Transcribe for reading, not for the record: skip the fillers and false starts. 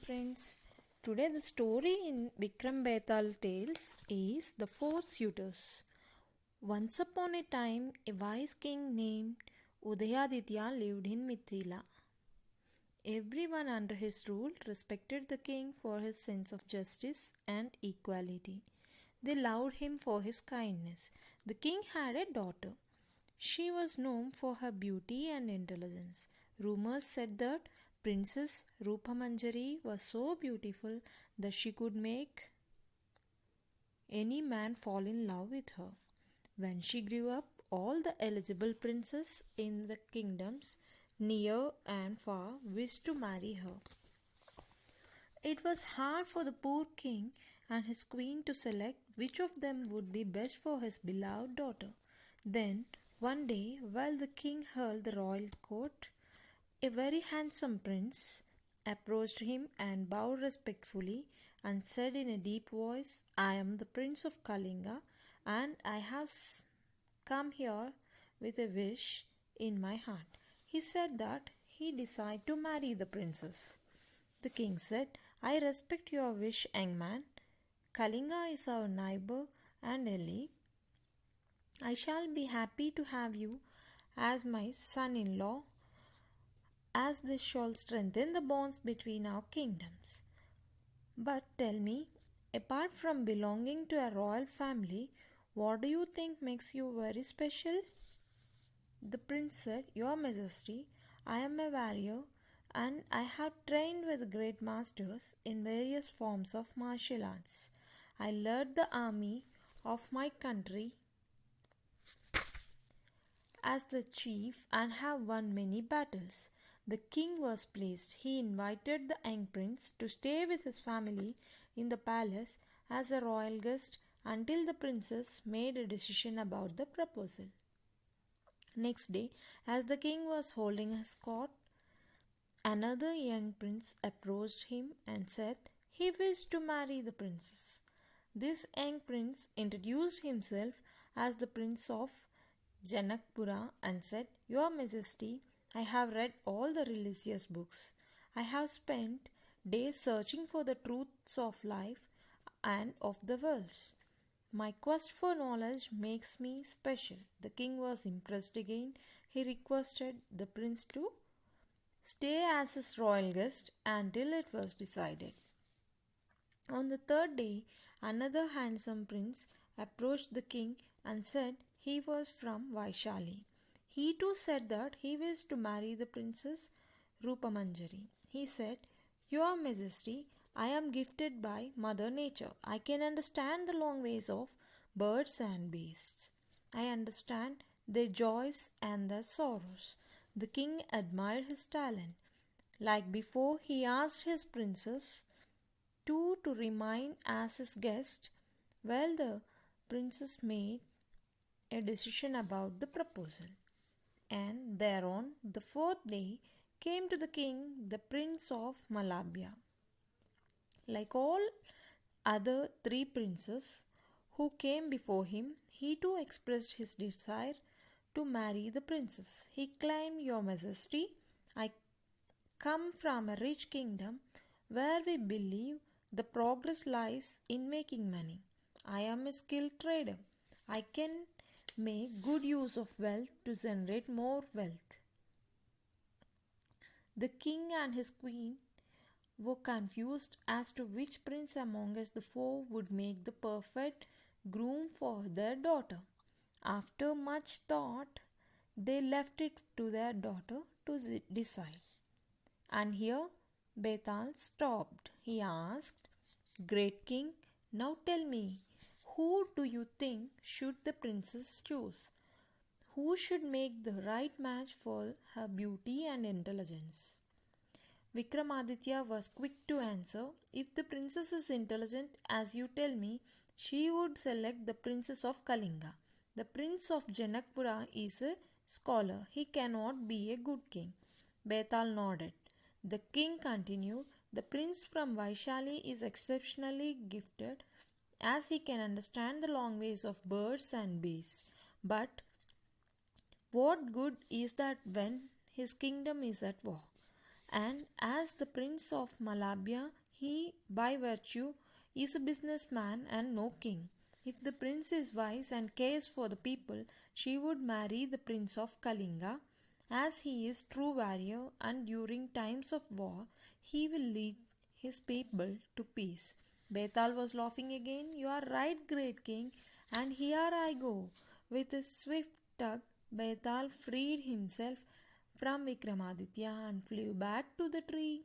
friends. Today the story in Vikram Bethal tales is The Four Suitors. Once upon a time, a wise king named Udayaditya lived in Mithila. Everyone under his rule respected the king for his sense of justice and equality. They loved him for his kindness. The king had a daughter. She was known for her beauty and intelligence. Rumors said that Princess Rupamanjari was so beautiful that she could make any man fall in love with her. When she grew up, all the eligible princes in the kingdoms near and far wished to marry her. It was hard for the poor king and his queen to select which of them would be best for his beloved daughter. Then, one day, while the king held the royal court, a very handsome prince approached him and bowed respectfully and said in a deep voice, "I am the Prince of Kalinga and I have come here with a wish in my heart." He said that he desired to marry the princess. The king said, "I respect your wish, young man. Kalinga is our neighbor and ally. I shall be happy to have you as my son-in-law, as this shall strengthen the bonds between our kingdoms. But tell me, apart from belonging to a royal family, what do you think makes you very special?" The prince said, "Your Majesty, I am a warrior and I have trained with great masters in various forms of martial arts. I led the army of my country as the chief and have won many battles." The king was pleased. He invited the young prince to stay with his family in the palace as a royal guest until the princess made a decision about the proposal. Next day, as the king was holding his court, another young prince approached him and said he wished to marry the princess. This young prince introduced himself as the Prince of Janakpura and said, "Your Majesty, I have read all the religious books. I have spent days searching for the truths of life and of the world. My quest for knowledge makes me special." The king was impressed again. He requested the prince to stay as his royal guest until it was decided. On the third day, another handsome prince approached the king and said he was from Vaishali. He too said that he wished to marry the princess Rupamanjari. He said, "Your Majesty, I am gifted by Mother Nature. I can understand the long ways of birds and beasts. I understand their joys and their sorrows." The king admired his talent. Like before, he asked his princess to remain as his guest while the princess made a decision about the proposal. And thereon, the fourth day, came to the king the Prince of Malabya. Like all other three princes who came before him, he too expressed his desire to marry the princess. He claimed, "Your Majesty, I come from a rich kingdom where we believe the progress lies in making money. I am a skilled trader. I can make good use of wealth to generate more wealth." The king and his queen were confused as to which prince amongst the four would make the perfect groom for their daughter. After much thought, they left it to their daughter to decide. And here Bethal stopped. He asked, "Great king, now tell me, who do you think should the princess choose? Who should make the right match for her beauty and intelligence?" Vikramaditya was quick to answer, "If the princess is intelligent, as you tell me, she would select the princess of Kalinga. The prince of Janakpura is a scholar. He cannot be a good king." Bethal nodded. The king continued, "The prince from Vaishali is exceptionally gifted, as he can understand the long ways of birds and beasts. But what good is that when his kingdom is at war? And as the Prince of Malabya, he, by virtue, is a businessman and no king. If the prince is wise and cares for the people, she would marry the Prince of Kalinga, as he is true warrior and during times of war he will lead his people to peace. Bethal was laughing again. You are right, great king, and here I go. With a swift tug, Bethal freed himself from Vikramaditya and flew back to the tree.